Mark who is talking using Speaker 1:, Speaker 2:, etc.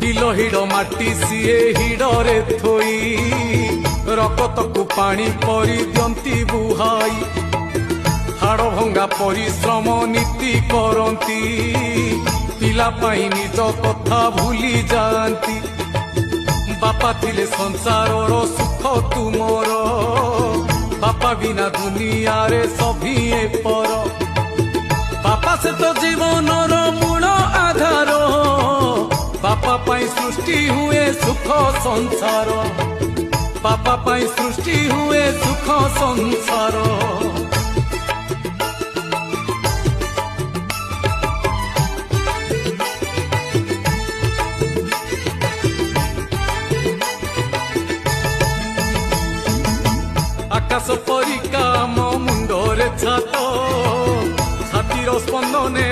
Speaker 1: ବିଲ ହିଡ଼ ମାଟି ସିଏ ହିଡ଼ରେ ଥୋଇ ରକତକୁ ପାଣି ପରି ଦିଅନ୍ତି ବୁହାଇ ହାଡ଼ ଭଙ୍ଗା ପରିଶ୍ରମ ନୀତି କରନ୍ତି ପିଲା ପାଇଁ ନିଜ କଥା ଭୁଲି ଯାଆନ୍ତି ବାପା ଥିଲେ ସଂସାରର ସୁଖ ତୁମର ବାପା ବିନା ଦୁନିଆରେ ସଭିଏ ପର ବାପା ସେ ତ ଜୀବନର ମୂଳ ଆଧାର ବାପା ପାଇଁ ସୃଷ୍ଟି ହୁଏ ସୁଖ ସଂସାର ବାପା ପାଇଁ ସୃଷ୍ଟି ହୁଏ ସୁଖ ସଂସାର ଆକାଶ ପରିକା ମୋ ମୁଣ୍ଡରେ ଛାତ ଛାତିର ସ୍ପନ୍ଦନେ